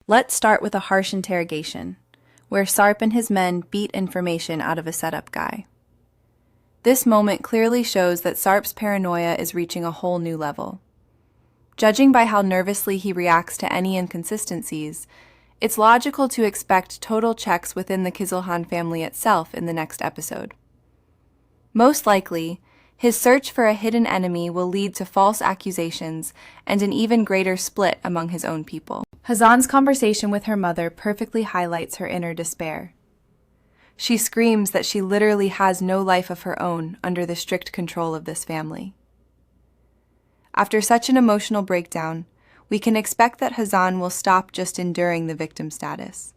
Let's start with a harsh interrogation, where Sarp and his men beat information out of a setup guy. This moment clearly shows that Sarp's paranoia is reaching a whole new level. Judging by how nervously he reacts to any inconsistencies, it's logical to expect total checks within the Kizilhan family itself in the next episode. Most likely, his search for a hidden enemy will lead to false accusations and an even greater split among his own people. Hazan's conversation with her mother perfectly highlights her inner despair. She screams that she literally has no life of her own under the strict control of this family. After such an emotional breakdown, we can expect that Hazan will stop just enduring the victim status.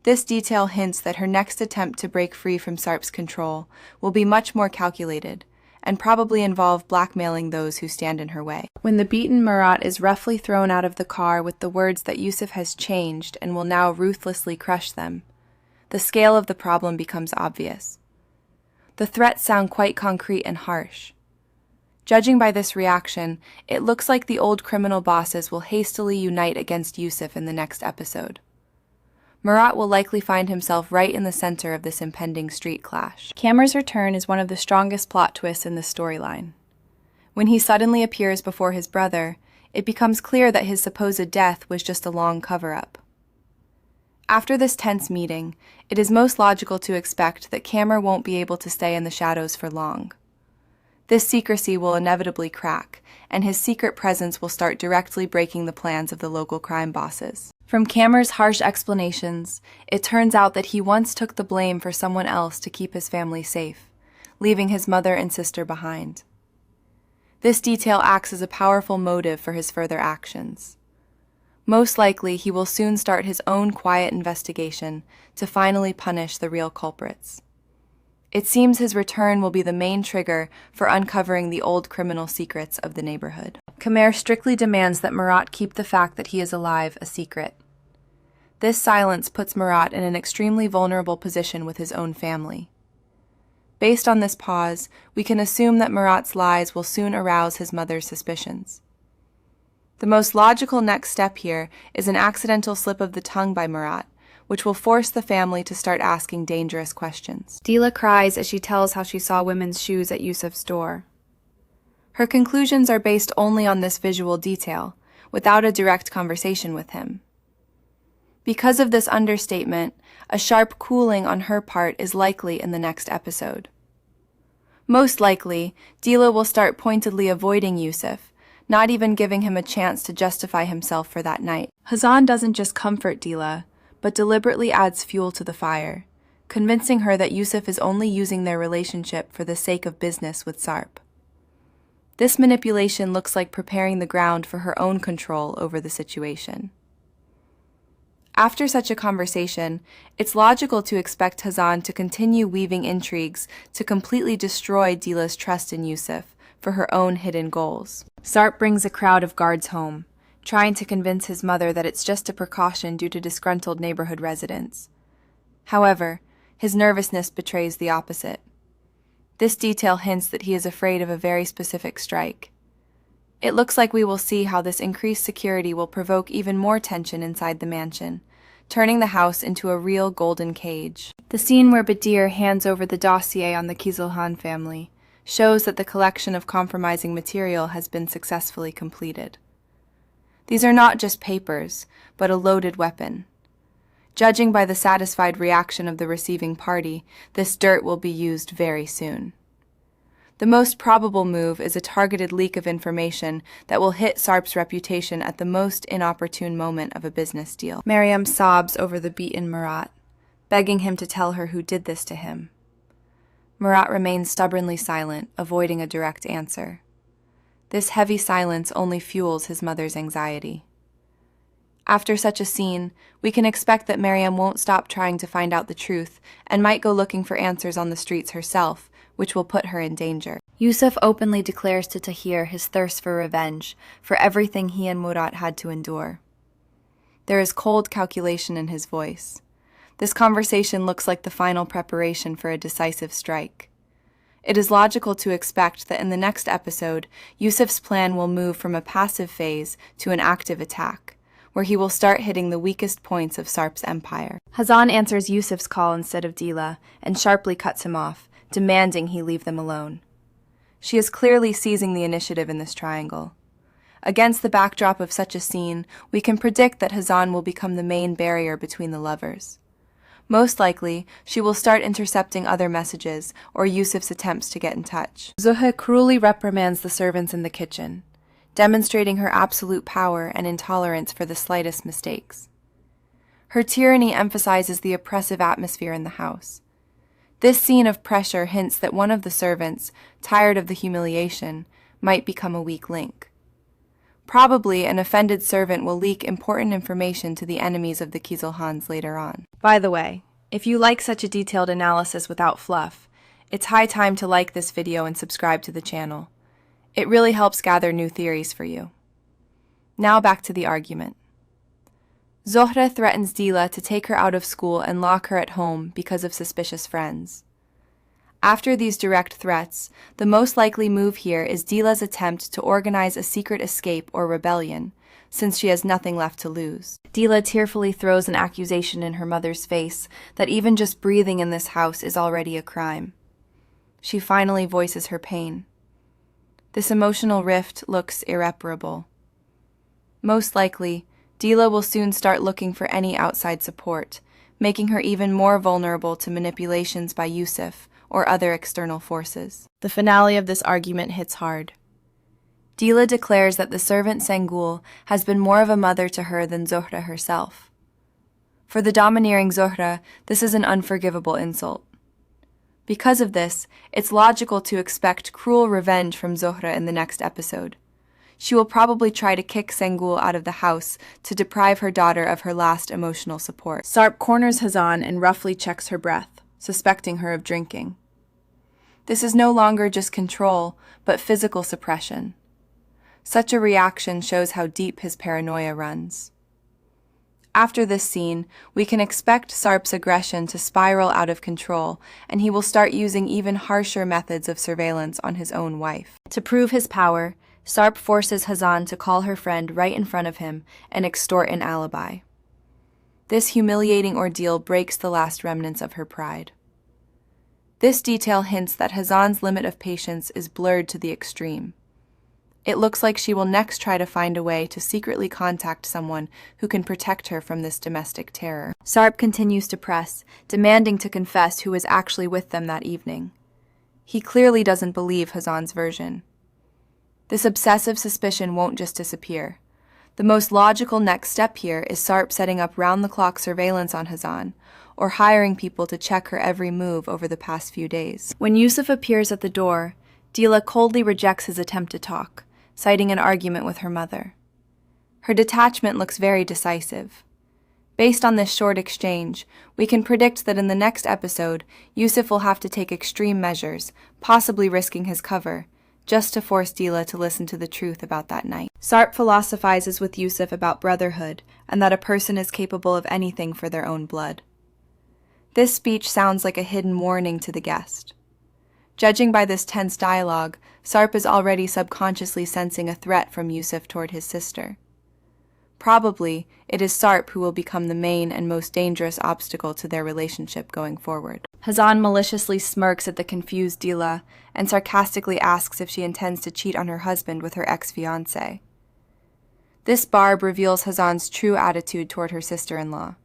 This detail hints that her next attempt to break free from Sarp's control will be much more calculated and probably involve blackmailing those who stand in her way. When the beaten Murat is roughly thrown out of the car with the words that Yusuf has changed and will now ruthlessly crush them, the scale of the problem becomes obvious. The threats sound quite concrete and harsh. Judging by this reaction, it looks like the old criminal bosses will hastily unite against Yusuf in the next episode. Murat will likely find himself right in the center of this impending street clash. Cameron's return is one of the strongest plot twists in this storyline. When he suddenly appears before his brother, it becomes clear that his supposed death was just a long cover-up. After this tense meeting, it is most logical to expect that Cameron won't be able to stay in the shadows for long. This secrecy will inevitably crack, and his secret presence will start directly breaking the plans of the local crime bosses. From Cameron's harsh explanations, it turns out that he once took the blame for someone else to keep his family safe, leaving his mother and sister behind. This detail acts as a powerful motive for his further actions. Most likely, he will soon start his own quiet investigation to finally punish the real culprits. It seems his return will be the main trigger for uncovering the old criminal secrets of the neighborhood. Khmer strictly demands that Murat keep the fact that he is alive a secret. This silence puts Murat in an extremely vulnerable position with his own family. Based on this pause, we can assume that Murat's lies will soon arouse his mother's suspicions. The most logical next step here is an accidental slip of the tongue by Murat, which will force the family to start asking dangerous questions. Dila cries as she tells how she saw women's shoes at Yusuf's door. Her conclusions are based only on this visual detail, without a direct conversation with him. Because of this understatement, a sharp cooling on her part is likely in the next episode. Most likely, Dila will start pointedly avoiding Yusuf, not even giving him a chance to justify himself for that night. Hazan doesn't just comfort Dila, but deliberately adds fuel to the fire, convincing her that Yusuf is only using their relationship for the sake of business with Sarp. This manipulation looks like preparing the ground for her own control over the situation. After such a conversation, it's logical to expect Hazan to continue weaving intrigues to completely destroy Dila's trust in Yusuf for her own hidden goals. Sarp brings a crowd of guards home, trying to convince his mother that it's just a precaution due to disgruntled neighborhood residents. However, his nervousness betrays the opposite. This detail hints that he is afraid of a very specific strike. It looks like we will see how this increased security will provoke even more tension inside the mansion, turning the house into a real golden cage. The scene where Badir hands over the dossier on the Kizilhan family shows that the collection of compromising material has been successfully completed. These are not just papers, but a loaded weapon. Judging by the satisfied reaction of the receiving party, this dirt will be used very soon. The most probable move is a targeted leak of information that will hit Sarp's reputation at the most inopportune moment of a business deal. Mariam sobs over the beaten Murat, begging him to tell her who did this to him. Murat remains stubbornly silent, avoiding a direct answer. This heavy silence only fuels his mother's anxiety. After such a scene, we can expect that Mariam won't stop trying to find out the truth and might go looking for answers on the streets herself, which will put her in danger. Yusuf openly declares to Tahir his thirst for revenge for everything he and Murat had to endure. There is cold calculation in his voice. This conversation looks like the final preparation for a decisive strike. It is logical to expect that in the next episode, Yusuf's plan will move from a passive phase to an active attack, where he will start hitting the weakest points of Sarp's empire. Hazan answers Yusuf's call instead of Dila and sharply cuts him off, demanding he leave them alone. She is clearly seizing the initiative in this triangle. Against the backdrop of such a scene, we can predict that Hazan will become the main barrier between the lovers. Most likely, she will start intercepting other messages or Yusuf's attempts to get in touch. Zuhra cruelly reprimands the servants in the kitchen, demonstrating her absolute power and intolerance for the slightest mistakes. Her tyranny emphasizes the oppressive atmosphere in the house. This scene of pressure hints that one of the servants, tired of the humiliation, might become a weak link. Probably an offended servant will leak important information to the enemies of the Kizilhans later on. By the way, if you like such a detailed analysis without fluff, it's high time to like this video and subscribe to the channel. It really helps gather new theories for you. Now back to the argument. Zuhra threatens Dila to take her out of school and lock her at home because of suspicious friends. After these direct threats, the most likely move here is Dila's attempt to organize a secret escape or rebellion, since she has nothing left to lose. Dila tearfully throws an accusation in her mother's face that even just breathing in this house is already a crime. She finally voices her pain. This emotional rift looks irreparable. Most likely, Dila will soon start looking for any outside support, making her even more vulnerable to manipulations by Yusuf or other external forces. The finale of this argument hits hard. Dila declares that the servant Sengul has been more of a mother to her than Zuhra herself. For the domineering Zuhra, this is an unforgivable insult. Because of this, it's logical to expect cruel revenge from Zuhra in the next episode. She will probably try to kick Sengul out of the house to deprive her daughter of her last emotional support. Sarp corners Hazan and roughly checks her breath, suspecting her of drinking. This is no longer just control, but physical suppression. Such a reaction shows how deep his paranoia runs. After this scene, we can expect Sarp's aggression to spiral out of control, and he will start using even harsher methods of surveillance on his own wife. To prove his power, Sarp forces Hazan to call her friend right in front of him and extort an alibi. This humiliating ordeal breaks the last remnants of her pride. This detail hints that Hazan's limit of patience is blurred to the extreme. It looks like she will next try to find a way to secretly contact someone who can protect her from this domestic terror. Sarp continues to press, demanding to confess who was actually with them that evening. He clearly doesn't believe Hazan's version. This obsessive suspicion won't just disappear. The most logical next step here is Sarp setting up round-the-clock surveillance on Hazan, or hiring people to check her every move over the past few days. When Yusuf appears at the door, Dila coldly rejects his attempt to talk, citing an argument with her mother. Her detachment looks very decisive. Based on this short exchange, we can predict that in the next episode, Yusuf will have to take extreme measures, possibly risking his cover, just to force Dila to listen to the truth about that night. Sarp philosophizes with Yusuf about brotherhood and that a person is capable of anything for their own blood. This speech sounds like a hidden warning to the guest. Judging by this tense dialogue, Sarp is already subconsciously sensing a threat from Yusuf toward his sister. Probably, it is Sarp who will become the main and most dangerous obstacle to their relationship going forward. Hazan maliciously smirks at the confused Dila and sarcastically asks if she intends to cheat on her husband with her ex-fiancé. This barb reveals Hazan's true attitude toward her sister-in-law.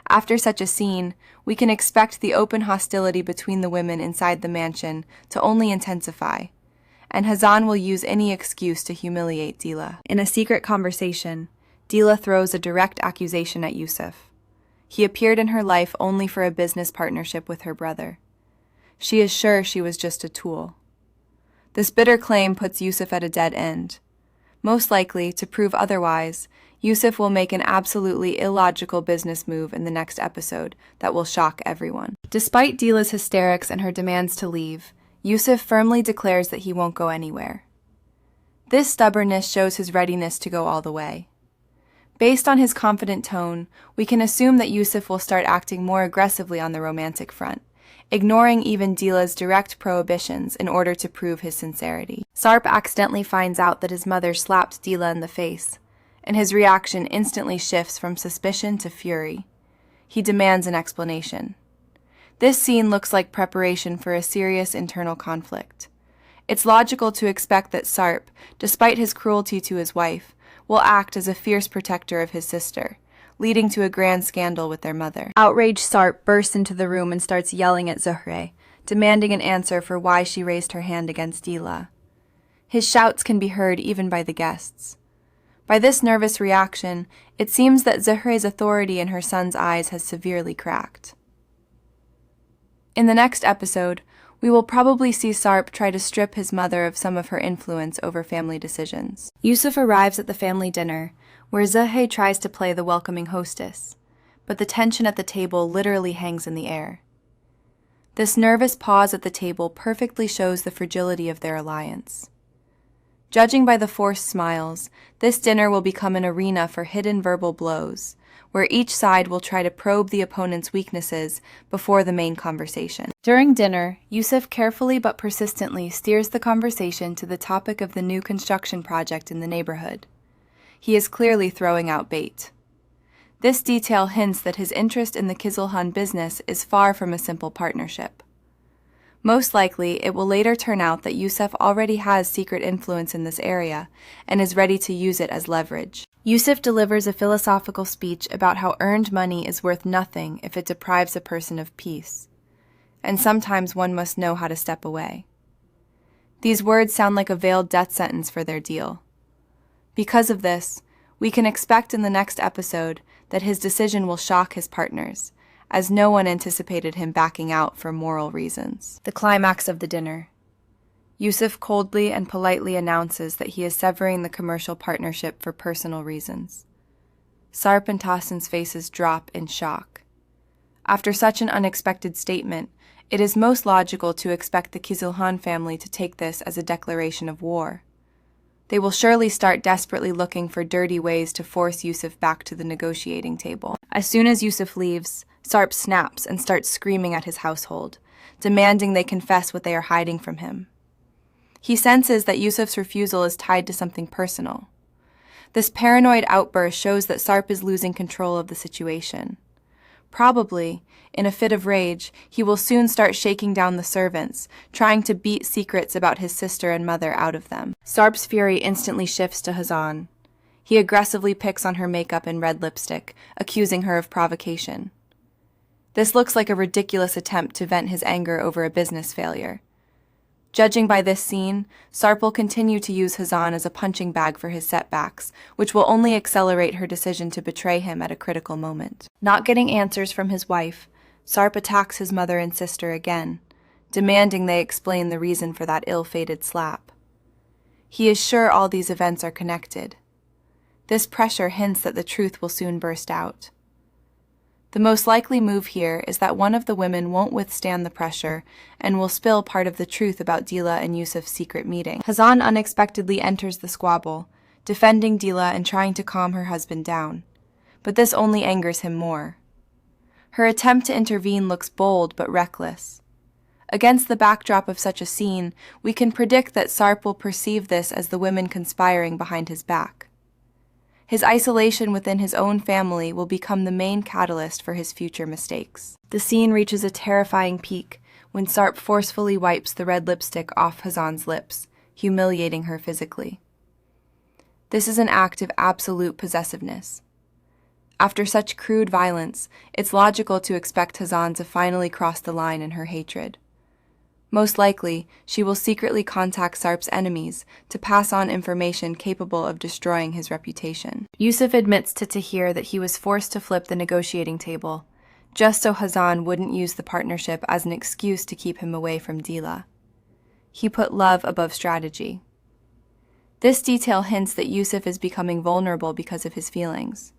After such a scene, we can expect the open hostility between the women inside the mansion to only intensify, and Hazan will use any excuse to humiliate Dila. In a secret conversation, Dila throws a direct accusation at Yusuf. He appeared in her life only for a business partnership with her brother. She is sure she was just a tool. This bitter claim puts Yusuf at a dead end. Most likely, to prove otherwise, Yusuf will make an absolutely illogical business move in the next episode that will shock everyone. Despite Dila's hysterics and her demands to leave, Yusuf firmly declares that he won't go anywhere. This stubbornness shows his readiness to go all the way. Based on his confident tone, we can assume that Yusuf will start acting more aggressively on the romantic front, ignoring even Dila's direct prohibitions in order to prove his sincerity. Sarp accidentally finds out that his mother slapped Dila in the face, and his reaction instantly shifts from suspicion to fury. He demands an explanation. This scene looks like preparation for a serious internal conflict. It's logical to expect that Sarp, despite his cruelty to his wife, will act as a fierce protector of his sister, leading to a grand scandal with their mother. Outraged Sarp bursts into the room and starts yelling at Zuhre, demanding an answer for why she raised her hand against Dila. His shouts can be heard even by the guests. By this nervous reaction, it seems that Zuhre's authority in her son's eyes has severely cracked. In the next episode, we will probably see Sarp try to strip his mother of some of her influence over family decisions. Yusuf arrives at the family dinner, where Zuhre tries to play the welcoming hostess, but the tension at the table literally hangs in the air. This nervous pause at the table perfectly shows the fragility of their alliance. Judging by the forced smiles, this dinner will become an arena for hidden verbal blows, where each side will try to probe the opponent's weaknesses before the main conversation. During dinner, Yusuf carefully but persistently steers the conversation to the topic of the new construction project in the neighborhood. He is clearly throwing out bait. This detail hints that his interest in the Kizilhan business is far from a simple partnership. Most likely, it will later turn out that Yusuf already has secret influence in this area and is ready to use it as leverage. Yusuf delivers a philosophical speech about how earned money is worth nothing if it deprives a person of peace, and sometimes one must know how to step away. These words sound like a veiled death sentence for their deal. Because of this, we can expect in the next episode that his decision will shock his partners, as no one anticipated him backing out for moral reasons. The climax of the dinner. Yusuf coldly and politely announces that he is severing the commercial partnership for personal reasons. Sarp and Tahsin's faces drop in shock. After such an unexpected statement, it is most logical to expect the Kizilhan family to take this as a declaration of war. They will surely start desperately looking for dirty ways to force Yusuf back to the negotiating table. As soon as Yusuf leaves, Sarp snaps and starts screaming at his household, demanding they confess what they are hiding from him. He senses that Yusuf's refusal is tied to something personal. This paranoid outburst shows that Sarp is losing control of the situation. Probably, in a fit of rage, he will soon start shaking down the servants, trying to beat secrets about his sister and mother out of them. Sarp's fury instantly shifts to Hazan. He aggressively picks on her makeup and red lipstick, accusing her of provocation. This looks like a ridiculous attempt to vent his anger over a business failure. Judging by this scene, Sarp will continue to use Hazan as a punching bag for his setbacks, which will only accelerate her decision to betray him at a critical moment. Not getting answers from his wife, Sarp attacks his mother and sister again, demanding they explain the reason for that ill-fated slap. He is sure all these events are connected. This pressure hints that the truth will soon burst out. The most likely move here is that one of the women won't withstand the pressure and will spill part of the truth about Dila and Yusuf's secret meeting. Hazan unexpectedly enters the squabble, defending Dila and trying to calm her husband down. But this only angers him more. Her attempt to intervene looks bold but reckless. Against the backdrop of such a scene, we can predict that Sarp will perceive this as the women conspiring behind his back. His isolation within his own family will become the main catalyst for his future mistakes. The scene reaches a terrifying peak when Sarp forcefully wipes the red lipstick off Hazan's lips, humiliating her physically. This is an act of absolute possessiveness. After such crude violence, it's logical to expect Hazan to finally cross the line in her hatred. Most likely, she will secretly contact Sarp's enemies to pass on information capable of destroying his reputation. Yusuf admits to Tahir that he was forced to flip the negotiating table, just so Hazan wouldn't use the partnership as an excuse to keep him away from Dila. He put love above strategy. This detail hints that Yusuf is becoming vulnerable because of his feelings.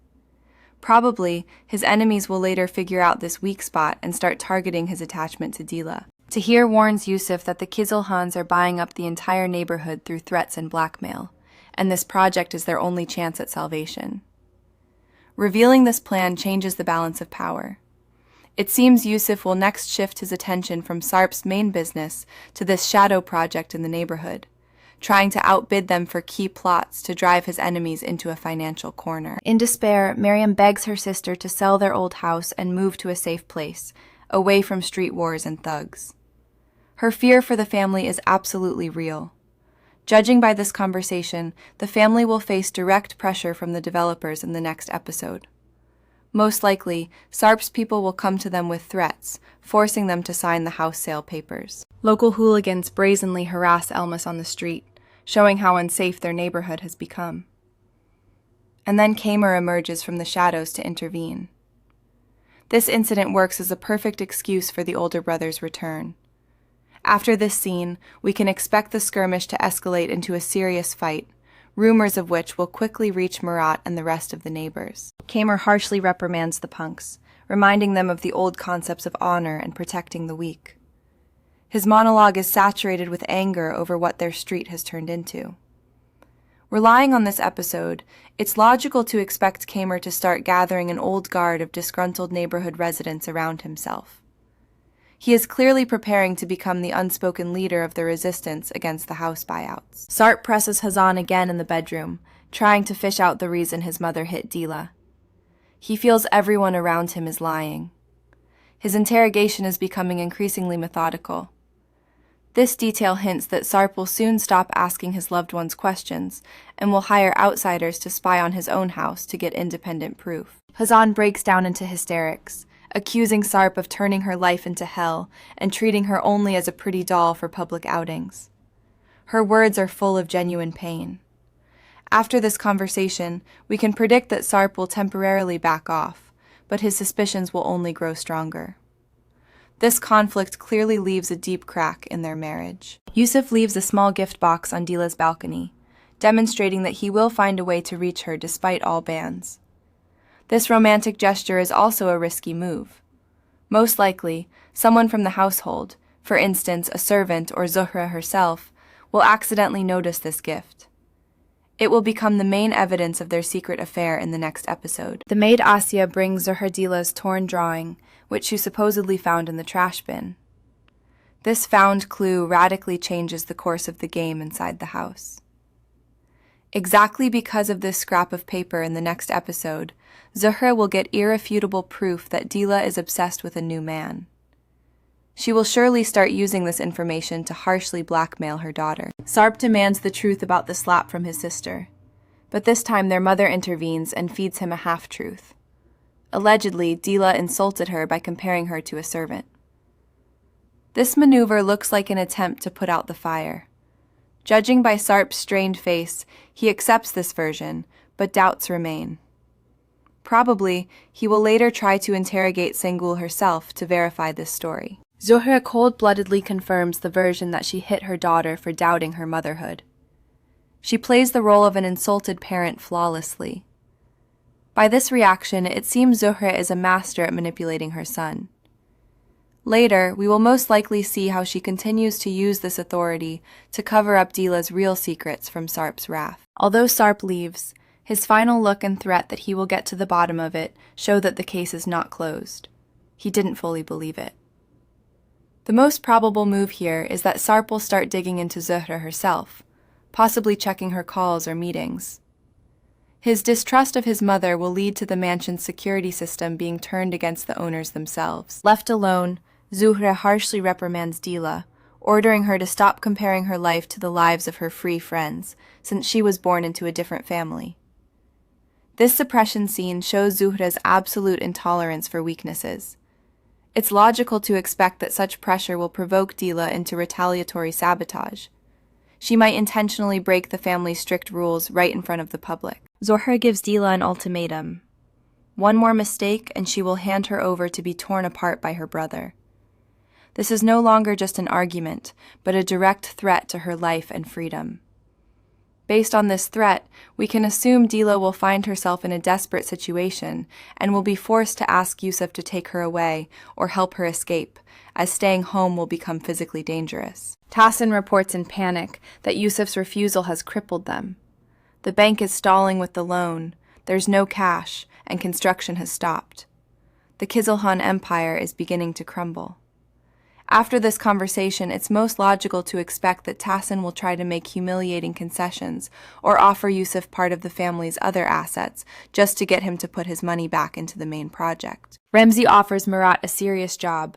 Probably, his enemies will later figure out this weak spot and start targeting his attachment to Dila. Tahir warns Yusuf that the Kizilhans are buying up the entire neighborhood through threats and blackmail, and this project is their only chance at salvation. Revealing this plan changes the balance of power. It seems Yusuf will next shift his attention from Sarp's main business to this shadow project in the neighborhood, trying to outbid them for key plots to drive his enemies into a financial corner. In despair, Miriam begs her sister to sell their old house and move to a safe place, away from street wars and thugs. Her fear for the family is absolutely real. Judging by this conversation, the family will face direct pressure from the developers in the next episode. Most likely, Sarp's people will come to them with threats, forcing them to sign the house sale papers. Local hooligans brazenly harass Elmas on the street, showing how unsafe their neighborhood has become. And then Kamer emerges from the shadows to intervene. This incident works as a perfect excuse for the older brother's return. After this scene, we can expect the skirmish to escalate into a serious fight, rumors of which will quickly reach Murat and the rest of the neighbors. Kamer harshly reprimands the punks, reminding them of the old concepts of honor and protecting the weak. His monologue is saturated with anger over what their street has turned into. Relying on this episode, it's logical to expect Kamer to start gathering an old guard of disgruntled neighborhood residents around himself. He is clearly preparing to become the unspoken leader of the resistance against the house buyouts. Sarp presses Hazan again in the bedroom, trying to fish out the reason his mother hit Dila. He feels everyone around him is lying. His interrogation is becoming increasingly methodical. This detail hints that Sarp will soon stop asking his loved ones questions and will hire outsiders to spy on his own house to get independent proof. Hazan breaks down into hysterics, accusing Sarp of turning her life into hell and treating her only as a pretty doll for public outings. Her words are full of genuine pain. After this conversation, we can predict that Sarp will temporarily back off, but his suspicions will only grow stronger. This conflict clearly leaves a deep crack in their marriage. Yusuf leaves a small gift box on Dila's balcony, demonstrating that he will find a way to reach her despite all bans. This romantic gesture is also a risky move. Most likely, someone from the household, for instance a servant or Zuhra herself, will accidentally notice this gift. It will become the main evidence of their secret affair in the next episode. The maid Asya brings Zuhra Dila's torn drawing, which she supposedly found in the trash bin. This found clue radically changes the course of the game inside the house. Exactly because of this scrap of paper in the next episode, Zuhra will get irrefutable proof that Dila is obsessed with a new man. She will surely start using this information to harshly blackmail her daughter. Sarp demands the truth about the slap from his sister, but this time their mother intervenes and feeds him a half-truth. Allegedly, Dila insulted her by comparing her to a servant. This maneuver looks like an attempt to put out the fire. Judging by Sarp's strained face, he accepts this version, but doubts remain. Probably, he will later try to interrogate Sengul herself to verify this story. Zuhra cold-bloodedly confirms the version that she hit her daughter for doubting her motherhood. She plays the role of an insulted parent flawlessly. By this reaction, it seems Zuhra is a master at manipulating her son. Later, we will most likely see how she continues to use this authority to cover up Dila's real secrets from Sarp's wrath. Although Sarp leaves, his final look and threat that he will get to the bottom of it show that the case is not closed. He didn't fully believe it. The most probable move here is that Sarp will start digging into Zuhra herself, possibly checking her calls or meetings. His distrust of his mother will lead to the mansion's security system being turned against the owners themselves. Left alone, Zuhra harshly reprimands Dila, ordering her to stop comparing her life to the lives of her free friends, since she was born into a different family. This suppression scene shows Zuhra's absolute intolerance for weaknesses. It's logical to expect that such pressure will provoke Dila into retaliatory sabotage. She might intentionally break the family's strict rules right in front of the public. Zuhra gives Dila an ultimatum. One more mistake and she will hand her over to be torn apart by her brother. This is no longer just an argument, but a direct threat to her life and freedom. Based on this threat, we can assume Dila will find herself in a desperate situation and will be forced to ask Yusuf to take her away or help her escape, as staying home will become physically dangerous. Tassin reports in panic that Yusuf's refusal has crippled them. The bank is stalling with the loan, there's no cash, and construction has stopped. The Kizilhan Empire is beginning to crumble. After this conversation, it's most logical to expect that Tahsin will try to make humiliating concessions or offer Yusuf part of the family's other assets just to get him to put his money back into the main project. Remzi offers Murat a serious job,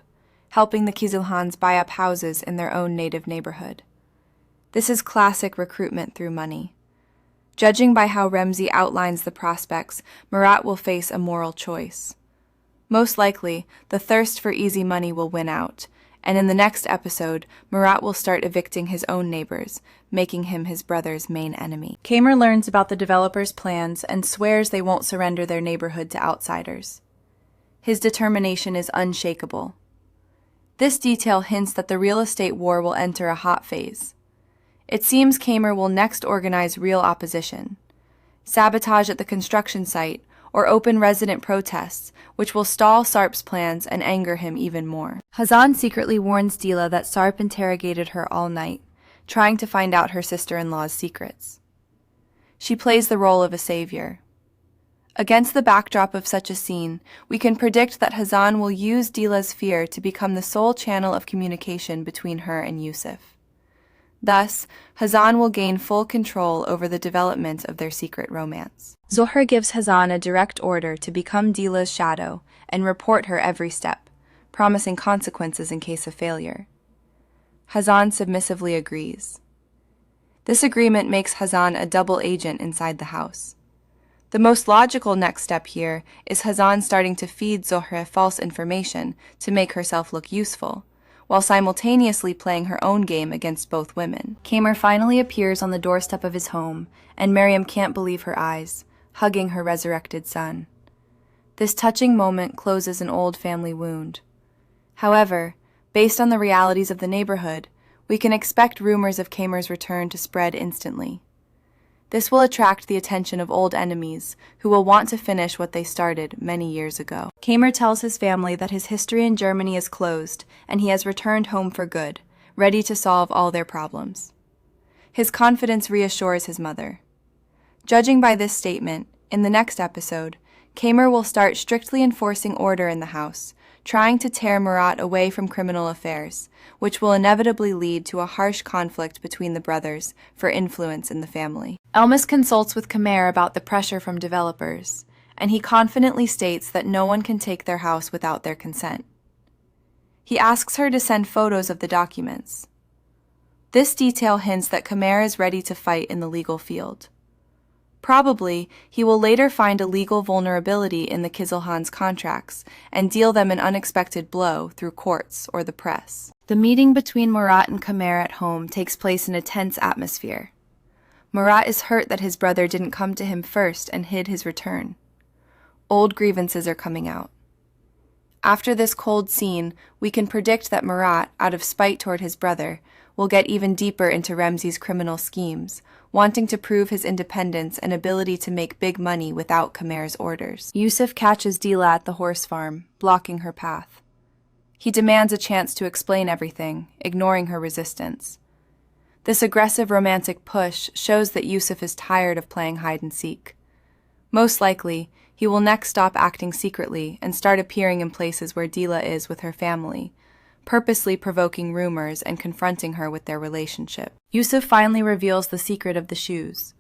helping the Kizilhans buy up houses in their own native neighborhood. This is classic recruitment through money. Judging by how Remzi outlines the prospects, Murat will face a moral choice. Most likely, the thirst for easy money will win out, and in the next episode, Murat will start evicting his own neighbors, making him his brother's main enemy. Kamer learns about the developers' plans and swears they won't surrender their neighborhood to outsiders. His determination is unshakable. This detail hints that the real estate war will enter a hot phase. It seems Kamer will next organize real opposition, sabotage at the construction site, or open resident protests, which will stall Sarp's plans and anger him even more. Hazan secretly warns Dila that Sarp interrogated her all night, trying to find out her sister-in-law's secrets. She plays the role of a savior. Against the backdrop of such a scene, we can predict that Hazan will use Dila's fear to become the sole channel of communication between her and Yusuf. Thus, Hazan will gain full control over the development of their secret romance. Zohar gives Hazan a direct order to become Dila's shadow and report her every step, promising consequences in case of failure. Hazan submissively agrees. This agreement makes Hazan a double agent inside the house. The most logical next step here is Hazan starting to feed Zohra false information to make herself look useful, while simultaneously playing her own game against both women. Kamer finally appears on the doorstep of his home, and Miriam can't believe her eyes, hugging her resurrected son. This touching moment closes an old family wound. However, based on the realities of the neighborhood, we can expect rumors of Kamer's return to spread instantly. This will attract the attention of old enemies who will want to finish what they started many years ago. Kamer tells his family that his history in Germany is closed and he has returned home for good, ready to solve all their problems. His confidence reassures his mother. Judging by this statement, in the next episode, Kamer will start strictly enforcing order in the house, trying to tear Murat away from criminal affairs, which will inevitably lead to a harsh conflict between the brothers for influence in the family. Elmas consults with Kamer about the pressure from developers, and he confidently states that no one can take their house without their consent. He asks her to send photos of the documents. This detail hints that Kamer is ready to fight in the legal field. Probably, he will later find a legal vulnerability in the Kizilhan's contracts and deal them an unexpected blow through courts or the press. The meeting between Murat and Kamer at home takes place in a tense atmosphere. Murat is hurt that his brother didn't come to him first and hid his return. Old grievances are coming out. After this cold scene, we can predict that Murat, out of spite toward his brother, will get even deeper into Remzi's criminal schemes, wanting to prove his independence and ability to make big money without Kamer's orders. Yusuf catches Dila at the horse farm, blocking her path. He demands a chance to explain everything, ignoring her resistance. This aggressive romantic push shows that Yusuf is tired of playing hide-and-seek. Most likely, he will next stop acting secretly and start appearing in places where Dila is with her family, purposely provoking rumors and confronting her with their relationship. Yusuf finally reveals the secret of the shoes.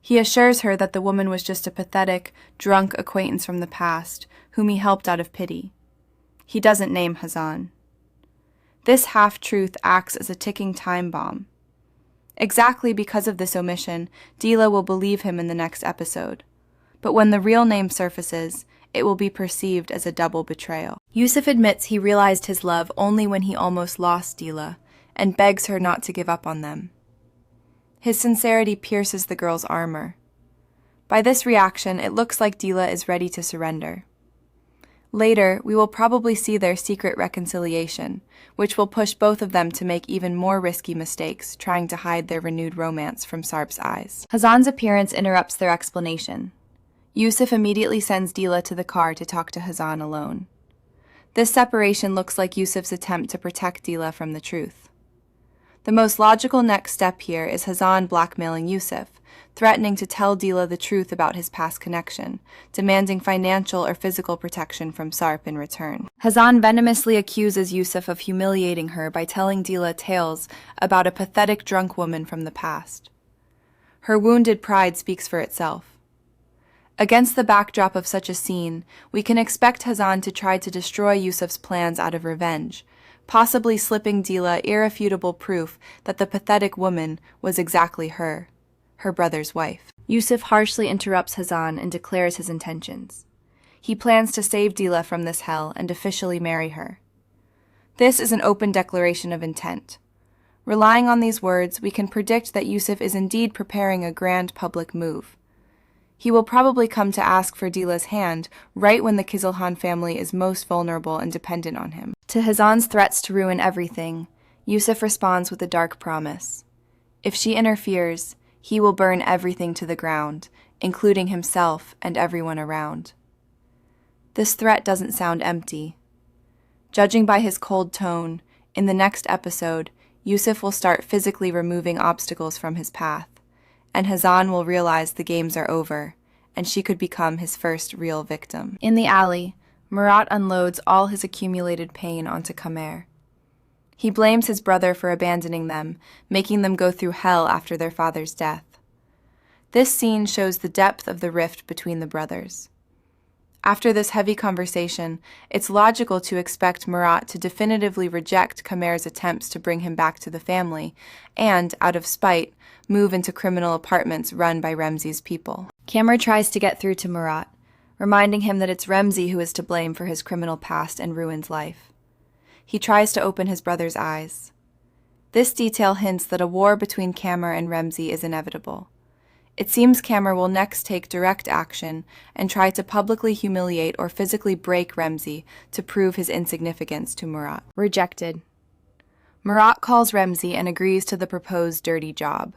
He assures her that the woman was just a pathetic, drunk acquaintance from the past, whom he helped out of pity. He doesn't name Hazan. This half-truth acts as a ticking time bomb. Exactly because of this omission, Dila will believe him in the next episode. But when the real name surfaces, it will be perceived as a double betrayal. Yusuf admits he realized his love only when he almost lost Dila, and begs her not to give up on them. His sincerity pierces the girl's armor. By this reaction, it looks like Dila is ready to surrender. Later, we will probably see their secret reconciliation, which will push both of them to make even more risky mistakes, trying to hide their renewed romance from Sarp's eyes. Hazan's appearance interrupts their explanation. Yusuf immediately sends Dila to the car to talk to Hazan alone. This separation looks like Yusuf's attempt to protect Dila from the truth. The most logical next step here is Hazan blackmailing Yusuf, threatening to tell Dila the truth about his past connection, demanding financial or physical protection from Sarp in return. Hazan venomously accuses Yusuf of humiliating her by telling Dila tales about a pathetic drunk woman from the past. Her wounded pride speaks for itself. Against the backdrop of such a scene, we can expect Hazan to try to destroy Yusuf's plans out of revenge, possibly slipping Dila irrefutable proof that the pathetic woman was exactly her brother's wife. Yusuf harshly interrupts Hazan and declares his intentions. He plans to save Dila from this hell and officially marry her. This is an open declaration of intent. Relying on these words, we can predict that Yusuf is indeed preparing a grand public move. He will probably come to ask for Dila's hand right when the Kizilhan family is most vulnerable and dependent on him. To Hazan's threats to ruin everything, Yusuf responds with a dark promise. If she interferes, he will burn everything to the ground, including himself and everyone around. This threat doesn't sound empty. Judging by his cold tone, in the next episode, Yusuf will start physically removing obstacles from his path, and Hazan will realize the games are over, and she could become his first real victim. In the alley, Murat unloads all his accumulated pain onto Kamer. He blames his brother for abandoning them, making them go through hell after their father's death. This scene shows the depth of the rift between the brothers. After this heavy conversation, it's logical to expect Murat to definitively reject Kamer's attempts to bring him back to the family, and, out of spite, move into criminal apartments run by Remzi's people. Kamer tries to get through to Murat, reminding him that it's Remzi who is to blame for his criminal past and Ruin's life. He tries to open his brother's eyes. This detail hints that a war between Kamer and Remzi is inevitable. It seems Kamer will next take direct action and try to publicly humiliate or physically break Remzi to prove his insignificance to Murat. Rejected. Murat calls Remzi and agrees to the proposed dirty job.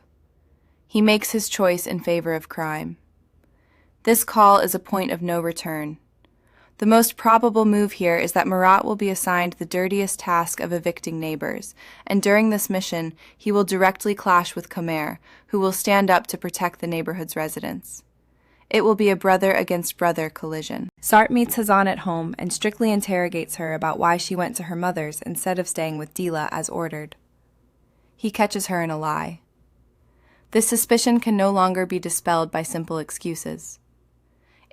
He makes his choice in favor of crime. This call is a point of no return. The most probable move here is that Murat will be assigned the dirtiest task of evicting neighbors, and during this mission, he will directly clash with Kamer, who will stand up to protect the neighborhood's residents. It will be a brother-against-brother collision. Sarp meets Hazan at home and strictly interrogates her about why she went to her mother's instead of staying with Dila as ordered. He catches her in a lie. This suspicion can no longer be dispelled by simple excuses.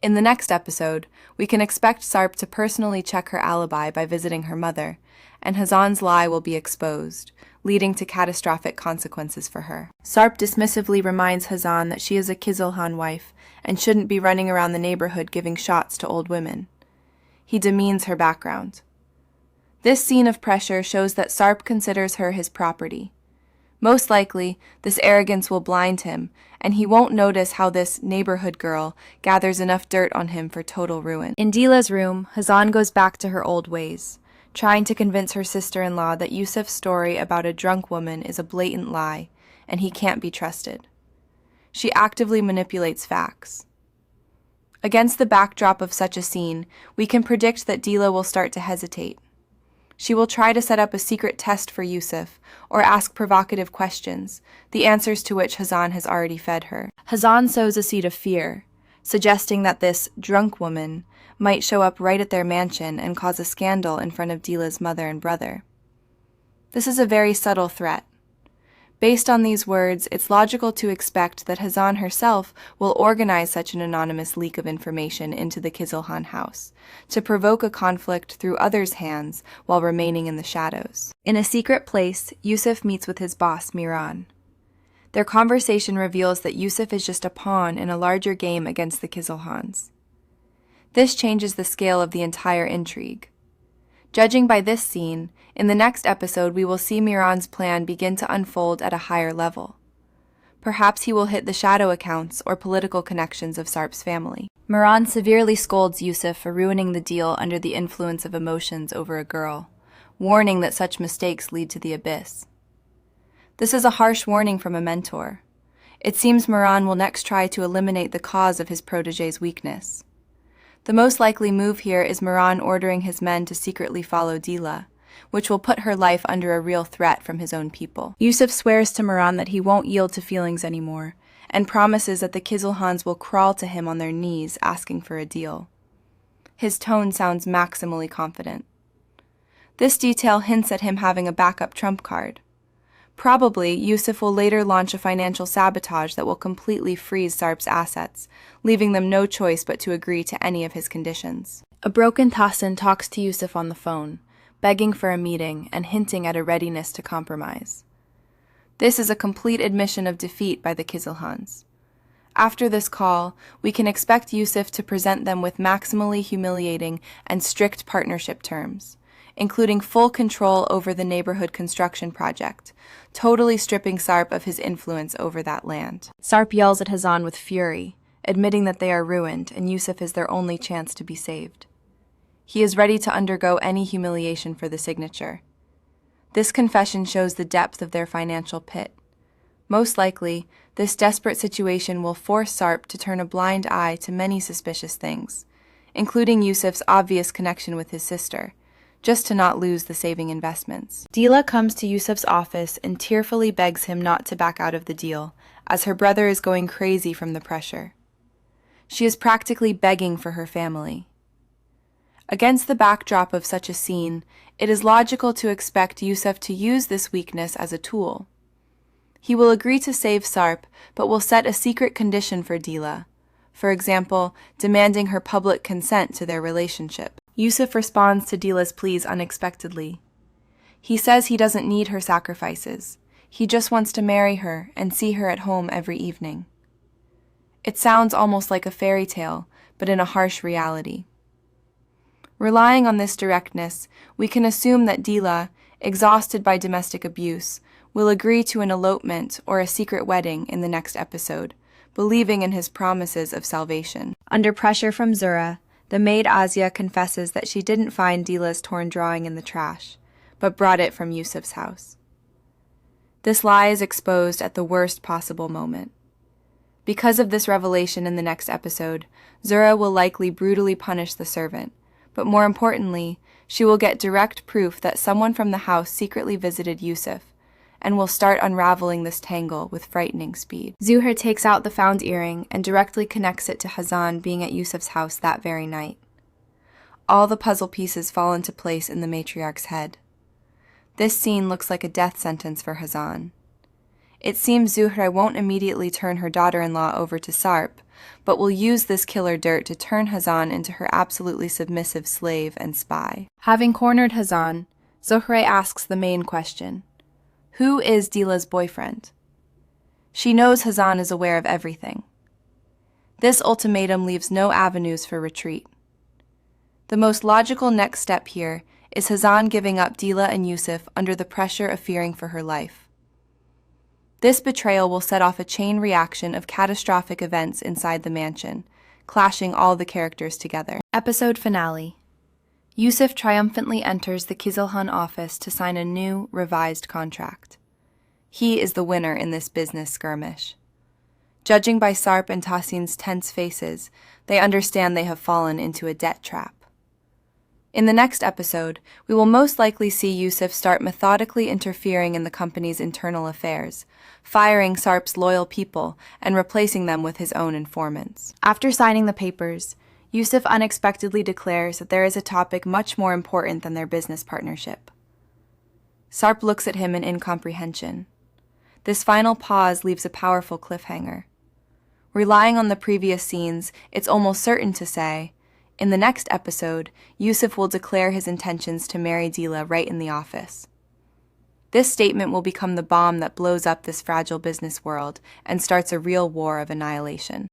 In the next episode, we can expect Sarp to personally check her alibi by visiting her mother, and Hazan's lie will be exposed, leading to catastrophic consequences for her. Sarp dismissively reminds Hazan that she is a Kizilhan wife and shouldn't be running around the neighborhood giving shots to old women. He demeans her background. This scene of pressure shows that Sarp considers her his property. Most likely, this arrogance will blind him, and he won't notice how this neighborhood girl gathers enough dirt on him for total ruin. In Dila's room, Hazan goes back to her old ways, trying to convince her sister-in-law that Yusuf's story about a drunk woman is a blatant lie, and he can't be trusted. She actively manipulates facts. Against the backdrop of such a scene, we can predict that Dila will start to hesitate. She will try to set up a secret test for Yusuf, or ask provocative questions, the answers to which Hazan has already fed her. Hazan sows a seed of fear, suggesting that this drunk woman might show up right at their mansion and cause a scandal in front of Dila's mother and brother. This is a very subtle threat. Based on these words, it's logical to expect that Hazan herself will organize such an anonymous leak of information into the Kizilhan house, to provoke a conflict through others' hands while remaining in the shadows. In a secret place, Yusuf meets with his boss, Miran. Their conversation reveals that Yusuf is just a pawn in a larger game against the Kizilhans. This changes the scale of the entire intrigue. Judging by this scene, in the next episode we will see Miran's plan begin to unfold at a higher level. Perhaps he will hit the shadow accounts or political connections of Sarp's family. Miran severely scolds Yusuf for ruining the deal under the influence of emotions over a girl, warning that such mistakes lead to the abyss. This is a harsh warning from a mentor. It seems Miran will next try to eliminate the cause of his protege's weakness. The most likely move here is Miran ordering his men to secretly follow Dila, which will put her life under a real threat from his own people. Yusuf swears to Miran that he won't yield to feelings anymore, and promises that the Kizilhans will crawl to him on their knees asking for a deal. His tone sounds maximally confident. This detail hints at him having a backup trump card. Probably, Yusuf will later launch a financial sabotage that will completely freeze Sarp's assets, leaving them no choice but to agree to any of his conditions. A broken Tahsin talks to Yusuf on the phone, begging for a meeting and hinting at a readiness to compromise. This is a complete admission of defeat by the Kizilhans. After this call, we can expect Yusuf to present them with maximally humiliating and strict partnership terms, including full control over the neighborhood construction project, totally stripping Sarp of his influence over that land. Sarp yells at Hazan with fury, admitting that they are ruined and Yusuf is their only chance to be saved. He is ready to undergo any humiliation for the signature. This confession shows the depth of their financial pit. Most likely, this desperate situation will force Sarp to turn a blind eye to many suspicious things, including Yusuf's obvious connection with his sister, just to not lose the saving investments. Dila comes to Yusuf's office and tearfully begs him not to back out of the deal, as her brother is going crazy from the pressure. She is practically begging for her family. Against the backdrop of such a scene, it is logical to expect Yusuf to use this weakness as a tool. He will agree to save Sarp, but will set a secret condition for Dila, for example, demanding her public consent to their relationship. Yusuf responds to Dila's pleas unexpectedly. He says he doesn't need her sacrifices. He just wants to marry her and see her at home every evening. It sounds almost like a fairy tale, but in a harsh reality. Relying on this directness, we can assume that Dila, exhausted by domestic abuse, will agree to an elopement or a secret wedding in the next episode, believing in his promises of salvation. Under pressure from Zura, the maid Asia confesses that she didn't find Dila's torn drawing in the trash, but brought it from Yusuf's house. This lie is exposed at the worst possible moment. Because of this revelation in the next episode, Zura will likely brutally punish the servant, but more importantly, she will get direct proof that someone from the house secretly visited Yusuf, and will start unraveling this tangle with frightening speed. Zuhair takes out the found earring and directly connects it to Hazan being at Yusuf's house that very night. All the puzzle pieces fall into place in the matriarch's head. This scene looks like a death sentence for Hazan. It seems Zuhair won't immediately turn her daughter-in-law over to Sarp, but will use this killer dirt to turn Hazan into her absolutely submissive slave and spy. Having cornered Hazan, Zuhair asks the main question. Who is Dila's boyfriend? She knows Hazan is aware of everything. This ultimatum leaves no avenues for retreat. The most logical next step here is Hazan giving up Dila and Yusuf under the pressure of fearing for her life. This betrayal will set off a chain reaction of catastrophic events inside the mansion, clashing all the characters together. Episode finale. Yusuf triumphantly enters the Kizilhan office to sign a new, revised contract. He is the winner in this business skirmish. Judging by Sarp and Tahsin's tense faces, they understand they have fallen into a debt trap. In the next episode, we will most likely see Yusuf start methodically interfering in the company's internal affairs, firing Sarp's loyal people and replacing them with his own informants. After signing the papers, Yusuf unexpectedly declares that there is a topic much more important than their business partnership. Sarp looks at him in incomprehension. This final pause leaves a powerful cliffhanger. Relying on the previous scenes, it's almost certain to say, in the next episode, Yusuf will declare his intentions to marry Dila right in the office. This statement will become the bomb that blows up this fragile business world and starts a real war of annihilation.